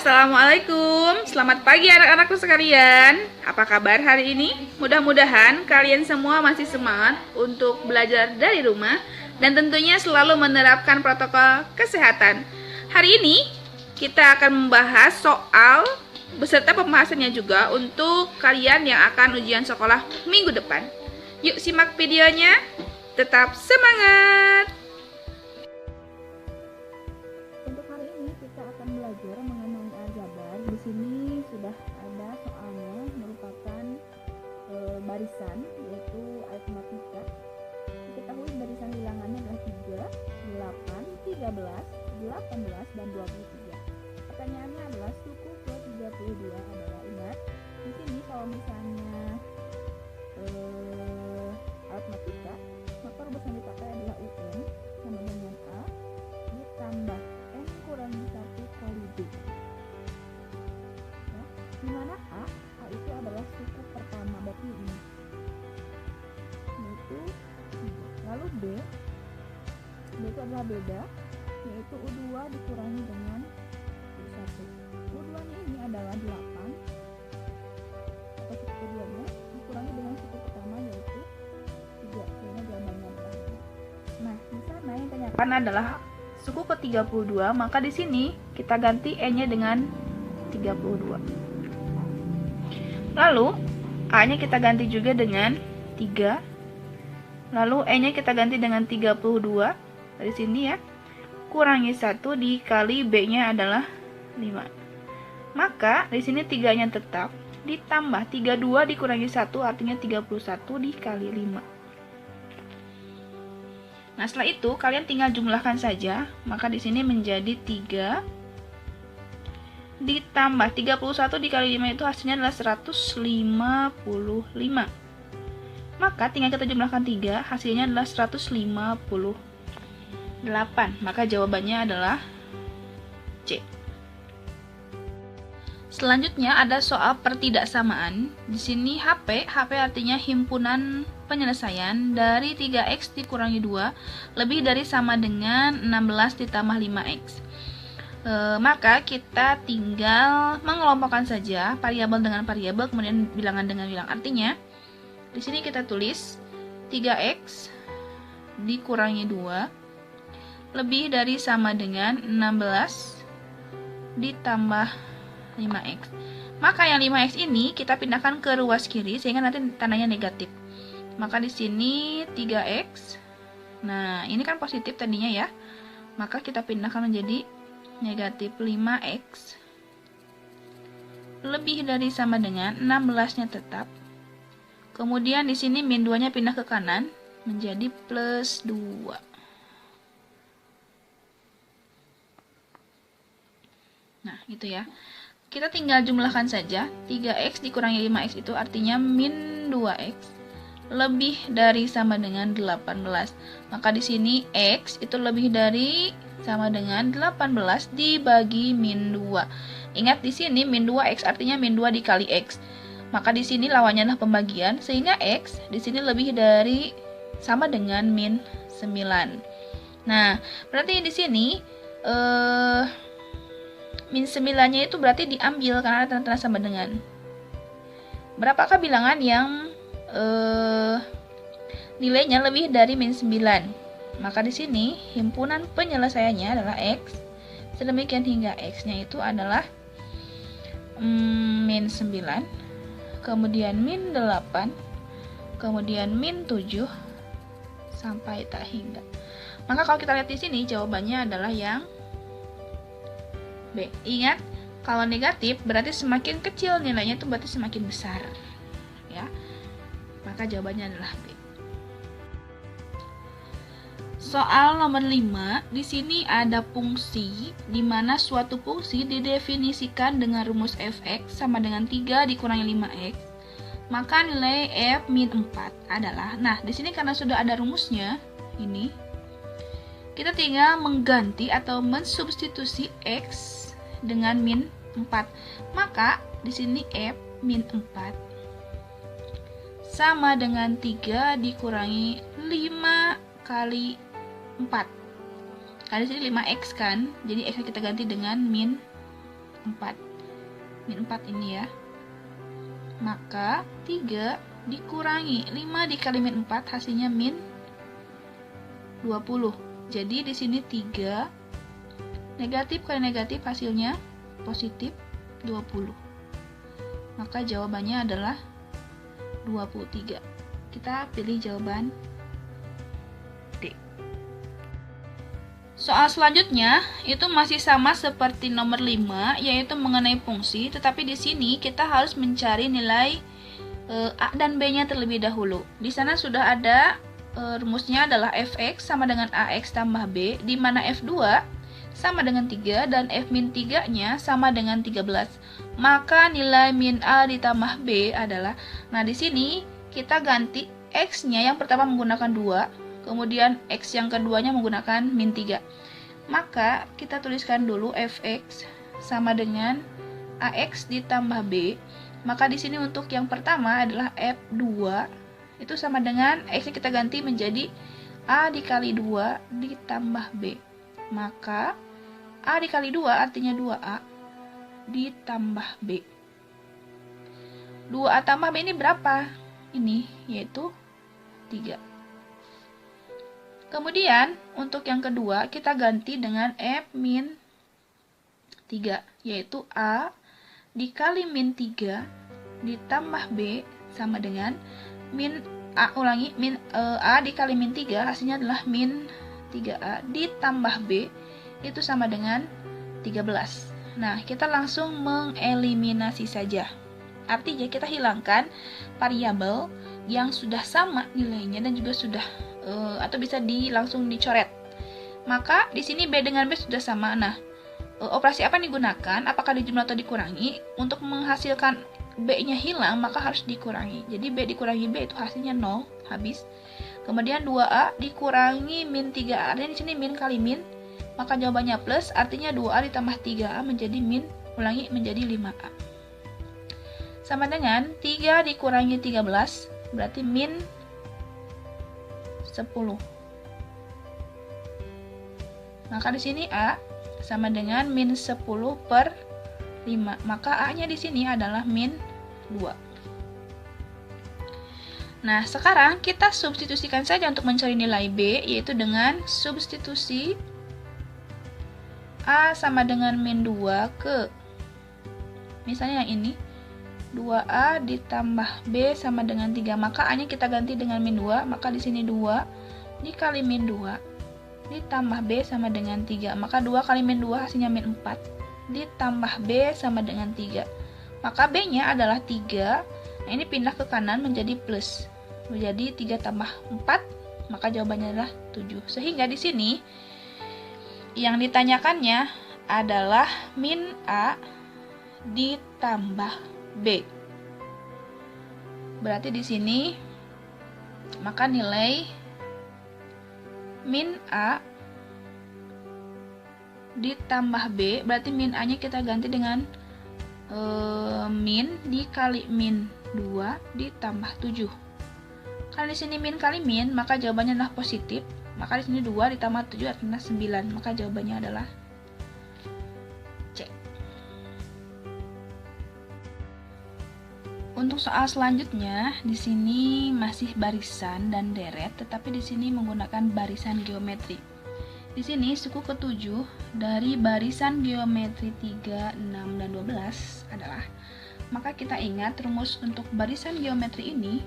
Assalamualaikum, selamat pagi anak-anakku sekalian. Apa kabar hari ini? Mudah-mudahan kalian semua masih semangat untuk belajar dari rumah dan tentunya selalu menerapkan protokol kesehatan. Hari ini kita akan membahas soal beserta pembahasannya juga untuk kalian yang akan ujian sekolah minggu depan. Yuk simak videonya, tetap semangat! Belajar mengenai aljabar. Di sini sudah ada soalnya merupakan barisan, yaitu aritmatika. Diketahui barisan bilangannya adalah 3, 8, 13, 18, dan 23. Pertanyaannya adalah suku ke-32 adalah, ingat di sini kalau misalnya aritmatika, maka rumus yang dipakai adalah UN sama dengan A ditambah N kurangi 1 kali B, ya, dimana A itu adalah suku pertama, berarti ini, yaitu lalu B itu adalah beda, yaitu U2 dikurangi dengan U1. U2 nya ini adalah 8, atau suku keduanya dikurangi dengan suku pertama, yaitu 3, sehingga jawabannya adalah B. Nah, di sana yang ditanyakan adalah suku ke-32, maka di sini kita ganti E-nya dengan 32. Lalu A-nya kita ganti juga dengan 3. Lalu E-nya kita ganti dengan 32 dari sini ya. Kurangi 1 dikali B-nya adalah 5. Maka di sini 3-nya tetap ditambah 32 dikurangi 1 artinya 31 dikali 5. Nah, setelah itu kalian tinggal jumlahkan saja. Maka di sini menjadi 3 ditambah 31 dikali 5 itu hasilnya adalah 155. Maka tinggal kita jumlahkan 3, hasilnya adalah 158. Maka jawabannya adalah C. Selanjutnya ada soal pertidaksamaan. Di sini HP artinya himpunan penyelesaian dari 3x dikurangi 2 lebih dari sama dengan 16 ditambah 5x. Maka kita tinggal mengelompokkan saja variabel dengan variabel, kemudian bilangan dengan bilangan. Artinya di sini kita tulis 3x dikurangi 2 lebih dari sama dengan 16 ditambah 5x. Maka yang 5x ini kita pindahkan ke ruas kiri sehingga nanti tandanya negatif. Maka di sini 3x. Nah, ini kan positif tadinya ya. Maka kita pindahkan menjadi negatif 5x lebih dari sama dengan 16-nya tetap. Kemudian di sini min 2-nya pindah ke kanan menjadi plus 2. Nah, gitu ya. Kita tinggal jumlahkan saja. 3x dikurangi 5x itu artinya min 2x lebih dari sama dengan 18. Maka di sini x itu lebih dari sama dengan 18 dibagi min 2. Ingat di sini min 2x artinya min 2 dikali x. Maka di sini lawannya adalah pembagian sehingga x di sini lebih dari sama dengan min 9. Nah, berarti di sini min 9-nya itu berarti diambil karena ada tanda-tanda sama dengan. Berapakah bilangan yang nilainya lebih dari min 9? Maka di sini himpunan penyelesaiannya adalah x. Sedemikian hingga x-nya itu adalah min 9, kemudian min 8, kemudian min 7 sampai tak hingga. Maka kalau kita lihat di sini jawabannya adalah yang B. Ingat, kalau negatif berarti semakin kecil nilainya itu berarti semakin besar. Ya. Maka jawabannya adalah B. Soal nomor 5, di sini ada fungsi di mana suatu fungsi didefinisikan dengan rumus fx sama dengan 3 dikurangi 5x. Maka nilai f min 4 adalah, nah di sini karena sudah ada rumusnya, ini kita tinggal mengganti atau mensubstitusi x dengan min 4. Maka di sini f min 4 sama dengan 3 dikurangi 5 kali 4. Nah, di sini 5x kan, jadi x kita ganti dengan min 4. Min 4 ini ya. Maka 3 dikurangi 5 dikali min 4 hasilnya min 20. Jadi di sini 3 negatif kali negatif hasilnya positif 20. Maka jawabannya adalah 23. Kita pilih jawaban D. Soal selanjutnya itu masih sama seperti nomor 5, yaitu mengenai fungsi, tetapi di sini kita harus mencari nilai A dan B-nya terlebih dahulu. Di sana sudah ada rumusnya adalah fx sama dengan ax tambah b, di mana f2 sama dengan 3 dan f-3-nya sama dengan 13. Maka nilai min A ditambah B adalah, nah di sini kita ganti x-nya yang pertama menggunakan 2, kemudian x yang keduanya menggunakan min 3. Maka kita tuliskan dulu fx sama dengan ax ditambah b. Maka di sini untuk yang pertama adalah f2 itu sama dengan x-nya kita ganti menjadi a dikali 2 ditambah b. Maka a dikali 2 artinya 2a ditambah b. 2a tambah b ini berapa? Ini yaitu 3. Kemudian untuk yang kedua kita ganti dengan f min 3, yaitu a dikali min 3 ditambah b sama dengan min a, min a dikali min 3 hasilnya adalah min 3a ditambah b itu sama dengan 13. Nah, kita langsung mengeliminasi saja. Artinya kita hilangkan variabel yang sudah sama nilainya dan juga sudah atau bisa langsung dicoret. Maka di sini b dengan b sudah sama. Nah, operasi apa yang digunakan? Apakah dijumlah atau dikurangi? Untuk menghasilkan b-nya hilang, maka harus dikurangi. Jadi b dikurangi b itu hasilnya 0, habis. Kemudian 2a dikurangi min 3a. Dan di sini min kali min, maka jawabannya plus, artinya 2a ditambah 3a menjadi min, menjadi 5a. Sama dengan 3 dikurangi 13, berarti min 10. Maka di sini a sama dengan min 10 per 5. Maka A-nya di sini adalah min 2. Nah, sekarang kita substitusikan saja untuk mencari nilai B, yaitu dengan substitusi A sama dengan min 2 ke, misalnya yang ini, 2A ditambah B sama dengan 3. Maka A-nya kita ganti dengan min 2, maka di sini 2 dikali min 2 ditambah B sama dengan 3. Maka 2 kali min 2 hasilnya min 4 ditambah B sama dengan 3. Maka B-nya adalah 3. Nah, ini pindah ke kanan menjadi plus. Menjadi 3 tambah 4, maka jawabannya adalah 7. Sehingga di sini yang ditanyakannya adalah min A ditambah B. Berarti di sini maka nilai min A ditambah B, berarti min A nya kita ganti dengan min dikali min 2 ditambah 7. Karena di sini min kali min, maka jawabannya adalah positif. Maka di sini 2 ditambah 7 artinya 9. Maka jawabannya adalah C. Untuk soal selanjutnya, di sini masih barisan dan deret, tetapi di sini menggunakan barisan geometri. Di sini suku ke-7 dari barisan geometri 3, 6, dan 12 adalah, maka kita ingat rumus untuk barisan geometri ini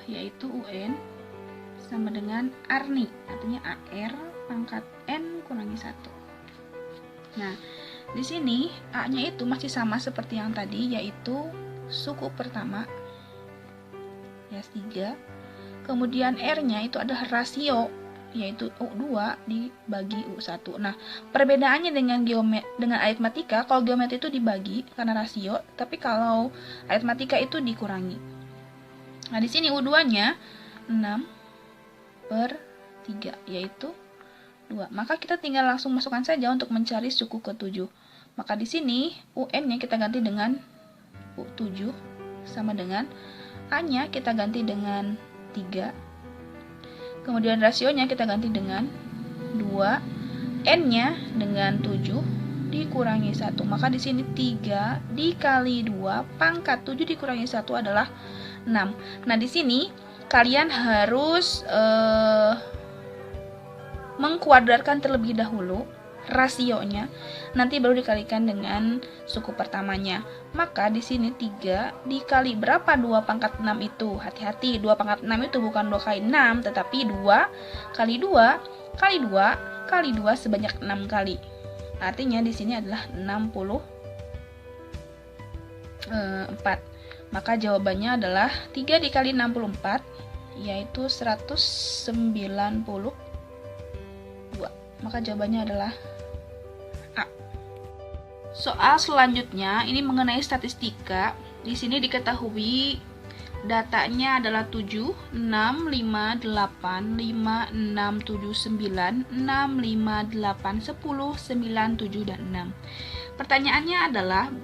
yaitu UN sama dengan Arni, artinya AR pangkat N kurangi 1. Nah, di sini A-nya itu masih sama seperti yang tadi, yaitu suku pertama ya 3. Kemudian R-nya itu adalah rasio, yaitu U2 dibagi U1. Nah, perbedaannya dengan aritmatika, kalau geometri itu dibagi karena rasio, tapi kalau aritmatika itu dikurangi. Nah, di sini U2-nya 6 per 3, yaitu 2. Maka kita tinggal langsung masukkan saja untuk mencari suku ke-7. Maka di sini UN-nya kita ganti dengan U7 sama dengan A-nya kita ganti dengan 3. Kemudian rasionya kita ganti dengan 2, N-nya dengan 7 dikurangi 1. Maka di sini 3 dikali 2 pangkat 7 dikurangi 1 adalah 6. Nah, di sini kalian harus mengkuadrarkan terlebih dahulu rasionya, nanti baru dikalikan dengan suku pertamanya. Maka di sini 3 dikali berapa 2 pangkat 6 itu? Hati-hati, 2 pangkat 6 itu bukan 2 kali 6, tetapi 2 kali 2 kali 2 kali 2 sebanyak 6 kali. Artinya di sini adalah 64. Maka jawabannya adalah 3 dikali 64, yaitu 192. Maka jawabannya adalah A. Soal selanjutnya ini mengenai statistika. Di sini diketahui datanya adalah 7, 6, 5, 8, 5, 6, 7, 9, 6, 5, 8, 10, 9, 7, dan 6. Pertanyaannya adalah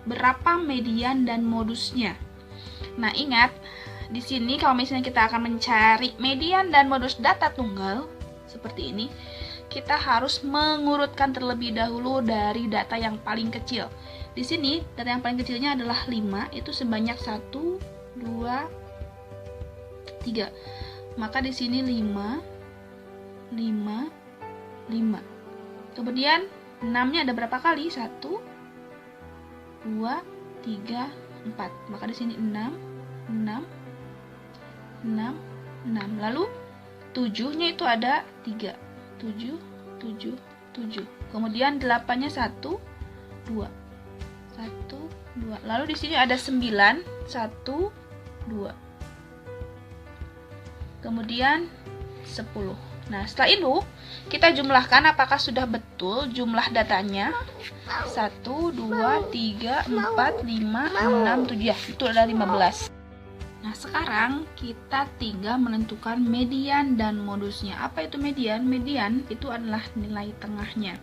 berapa median dan modusnya. Nah, ingat di sini kalau misalnya kita akan mencari median dan modus data tunggal seperti ini, kita harus mengurutkan terlebih dahulu dari data yang paling kecil. Di sini data yang paling kecilnya adalah 5, itu sebanyak 1, 2, 3. Maka di sini 5, 5, 5. Kemudian 6-nya ada berapa kali? 1, 2, 3, 4. Maka di sini 6, 6, 6, 6. Lalu 7-nya itu ada 3. 7, 7, 7. Kemudian 8-nya 1, 2. 1, 2. Lalu di sini ada 9, 1, 2. Kemudian 10. Nah, setelah itu kita jumlahkan apakah sudah betul jumlah datanya. 1, 2, 3, 4, 5, 6, 7. Ya, itu ada 15. Nah, sekarang kita tinggal menentukan median dan modusnya. Apa itu median? Median itu adalah nilai tengahnya.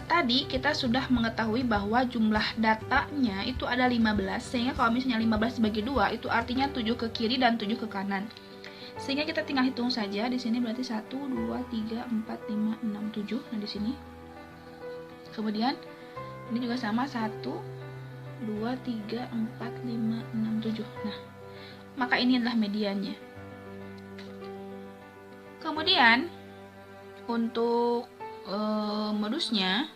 Tadi kita sudah mengetahui bahwa jumlah datanya itu ada 15, sehingga kalau misalnya 15 dibagi 2 itu artinya 7 ke kiri dan 7 ke kanan. Sehingga kita tinggal hitung saja. Di sini berarti 1, 2, 3, 4, 5, 6, 7. Nah, di sini. Kemudian ini juga sama, 1, 2, 3, 4, 5, 6, 7. Nah, maka ini adalah mediannya. Kemudian untuk modusnya,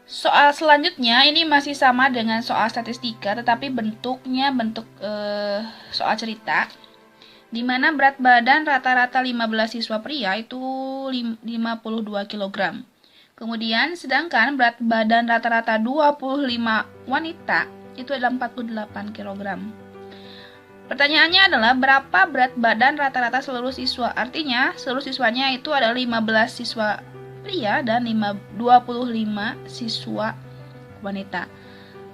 soal selanjutnya ini masih sama dengan soal statistika, tetapi bentuknya bentuk soal cerita, di mana berat badan rata-rata 15 siswa pria itu 52 kg. Kemudian sedangkan berat badan rata-rata 25 wanita itu adalah 48 kg. Pertanyaannya adalah berapa berat badan rata-rata seluruh siswa? Artinya seluruh siswanya itu ada 15 siswa pria dan 25 siswa wanita.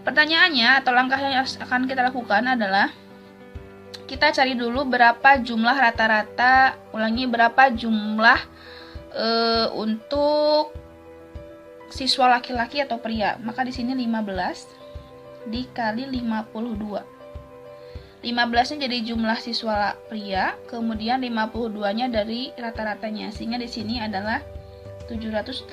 Pertanyaannya atau langkah yang akan kita lakukan adalah kita cari dulu berapa jumlah rata-rata, berapa jumlah untuk siswa laki-laki atau pria. Maka di sini 15 dikali 52. 15-nya jadi jumlah siswa pria, kemudian 52-nya dari rata-ratanya, sehingga di sini adalah 780.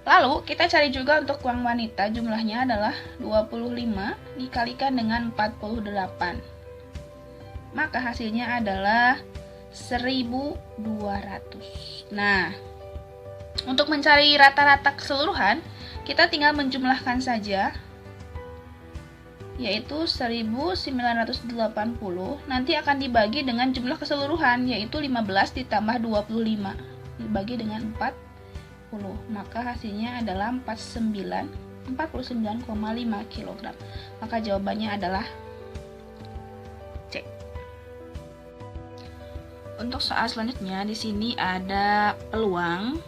Lalu kita cari juga untuk uang wanita, jumlahnya adalah 25 dikalikan dengan 48. Maka hasilnya adalah 1.200. Nah, untuk mencari rata-rata keseluruhan, kita tinggal menjumlahkan saja, yaitu 1980 nanti akan dibagi dengan jumlah keseluruhan, yaitu 15 ditambah 25 dibagi dengan 40, maka hasilnya adalah 49,5 kg. Maka jawabannya adalah C. Untuk soal selanjutnya, di sini ada peluang.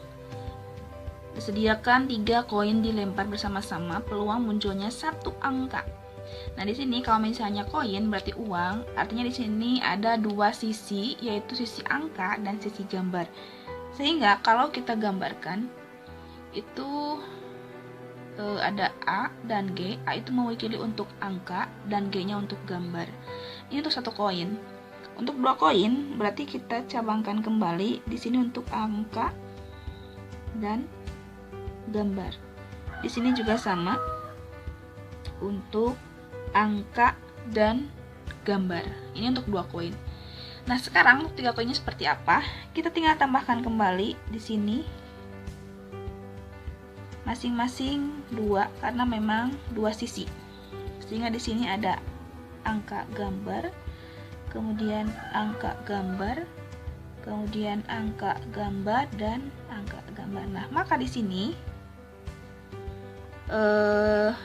Disediakan 3 koin dilempar bersama-sama, peluang munculnya satu angka. Nah, di sini kalau misalnya koin berarti uang, artinya di sini ada dua sisi, yaitu sisi angka dan sisi gambar. Sehingga kalau kita gambarkan itu ada A dan G. A itu mewakili untuk angka dan G-nya untuk gambar. Ini untuk satu koin. Untuk 2 koin berarti kita cabangkan kembali di sini untuk angka dan gambar. Di sini juga sama untuk angka dan gambar. Ini untuk 2 koin. Nah, sekarang 3 koinnya seperti apa? Kita tinggal tambahkan kembali di sini masing-masing 2 karena memang 2 sisi. Sehingga di sini ada angka gambar, kemudian angka gambar, kemudian angka gambar dan angka gambar. Nah, maka di sini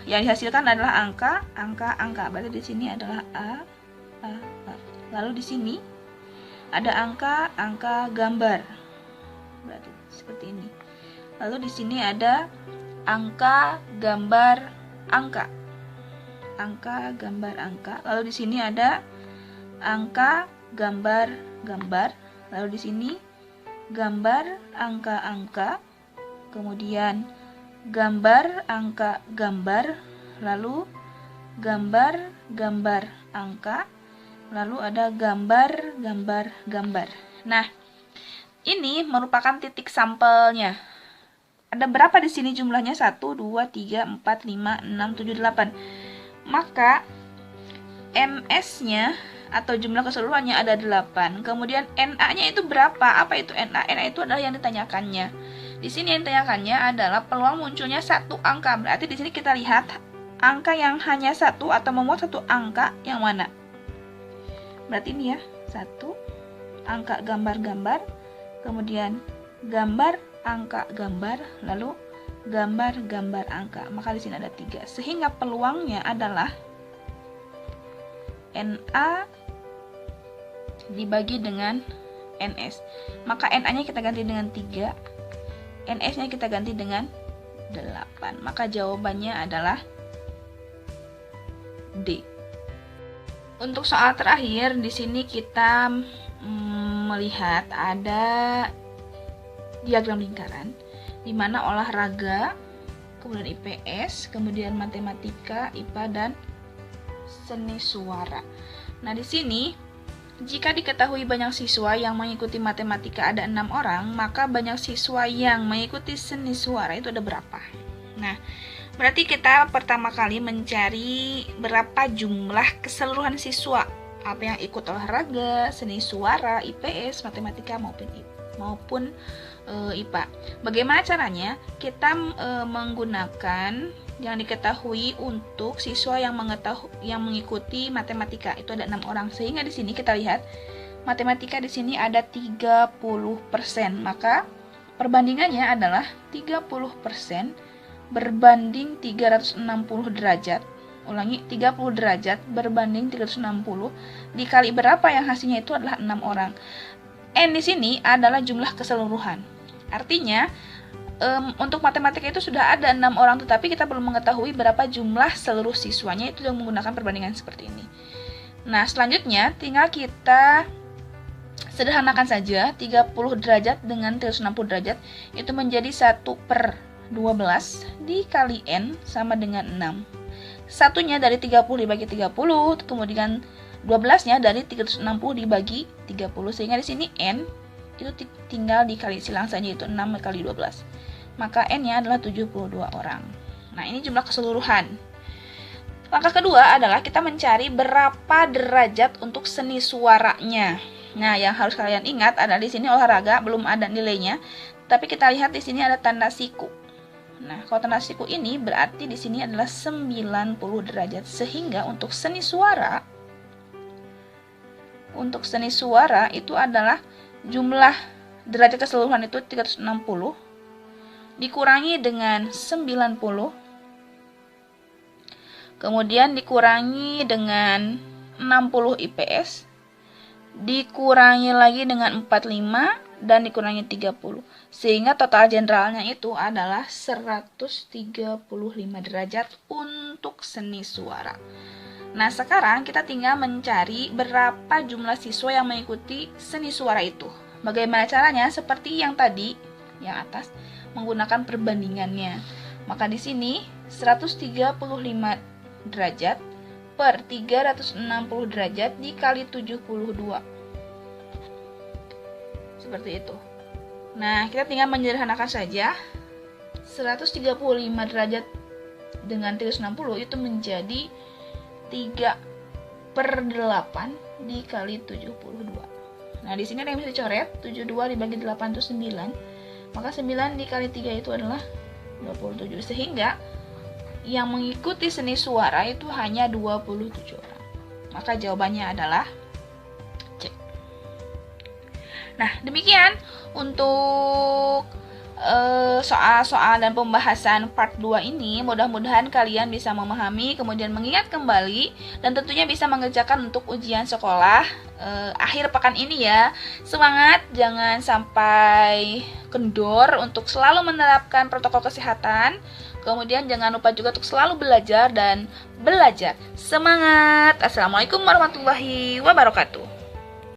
yang dihasilkan adalah angka. Berarti di sini adalah A. Lalu di sini ada angka gambar. Berarti seperti ini. Lalu di sini ada angka gambar angka. Gambar angka. Lalu di sini ada angka gambar gambar. Lalu di sini gambar angka. Kemudian gambar angka gambar, lalu gambar angka, lalu ada gambar. Nah, ini merupakan titik sampelnya. Ada berapa di sini jumlahnya? 1, 2, 3, 4, 5, 6, 7, 8. Maka MS-nya atau jumlah keseluruhannya ada 8. Kemudian NA-nya itu berapa? Apa itu NA? NA itu adalah yang ditanyakannya. Di sini yang ditanyakannya adalah peluang munculnya 1 angka. Berarti di sini kita lihat angka yang hanya 1 atau memuat 1 angka yang mana? Berarti ini ya, 1 angka gambar, kemudian gambar angka gambar, lalu gambar angka. Maka di sini ada 3. Sehingga peluangnya adalah NA dibagi dengan NS. Maka NA-nya kita ganti dengan 3. NS-nya kita ganti dengan 8. Maka jawabannya adalah D. Untuk soal terakhir, di sini kita melihat ada diagram lingkaran di mana olahraga, kemudian IPS, kemudian matematika, IPA dan seni suara. Nah, di sini jika diketahui banyak siswa yang mengikuti matematika ada 6 orang, maka banyak siswa yang mengikuti seni suara itu ada berapa? Nah, berarti kita pertama kali mencari berapa jumlah keseluruhan siswa apa yang ikut olahraga, seni suara, IPS, matematika maupun IPA. Bagaimana caranya? Kita menggunakan yang diketahui untuk siswa yang mengikuti matematika itu ada 6 orang. Sehingga di sini kita lihat matematika di sini ada 30%. Maka perbandingannya adalah 30% berbanding 360 derajat. Ulangi, 30 derajat berbanding 360 dikali berapa yang hasilnya itu adalah 6 orang. N di sini adalah jumlah keseluruhan. Artinya untuk matematika itu sudah ada 6 orang, tetapi kita belum mengetahui berapa jumlah seluruh siswanya, itu yang menggunakan perbandingan seperti ini. Nah, selanjutnya tinggal kita sederhanakan saja 30 derajat dengan 360 derajat itu menjadi 1/12 dikali N sama dengan 6. Satunya dari 30 dibagi 30, kemudian 12-nya dari 360 dibagi 30, sehingga di sini N itu tinggal dikali silang saja, itu 6 kali 12. Maka N-nya adalah 72 orang. Nah, ini jumlah keseluruhan. Langkah kedua adalah kita mencari berapa derajat untuk seni suaranya. Nah, yang harus kalian ingat adalah di sini olahraga belum ada nilainya, tapi kita lihat di sini ada tanda siku. Nah, kalau tanda siku ini berarti di sini adalah 90 derajat, sehingga untuk seni suara itu adalah jumlah derajat keseluruhan itu 360 dikurangi dengan 90, kemudian dikurangi dengan 60 IPS, dikurangi lagi dengan 45, dan dikurangi 30. Sehingga total generalnya itu adalah 135 derajat untuk seni suara. Nah, sekarang kita tinggal mencari berapa jumlah siswa yang mengikuti seni suara itu. Bagaimana caranya? Seperti yang tadi, yang atas, menggunakan perbandingannya. Maka di sini 135 derajat per 360 derajat dikali 72. Seperti itu. Nah, kita tinggal menyederhanakan saja. 135 derajat dengan 360 itu menjadi 3/8 dikali 72. Nah, di sini ada yang bisa dicoret. 72 dibagi 8 itu 9. Maka 9 dikali 3 itu adalah 27. Sehingga yang mengikuti seni suara itu hanya 27 orang. Maka jawabannya adalah C. Nah, demikian untuk soal-soal dan pembahasan part 2 ini. Mudah-mudahan kalian bisa memahami, kemudian mengingat kembali, dan tentunya bisa mengerjakan untuk ujian sekolah akhir pekan ini ya. Semangat, jangan sampai kendor untuk selalu menerapkan protokol kesehatan. Kemudian jangan lupa juga untuk selalu belajar dan belajar. Semangat. Assalamualaikum warahmatullahi wabarakatuh.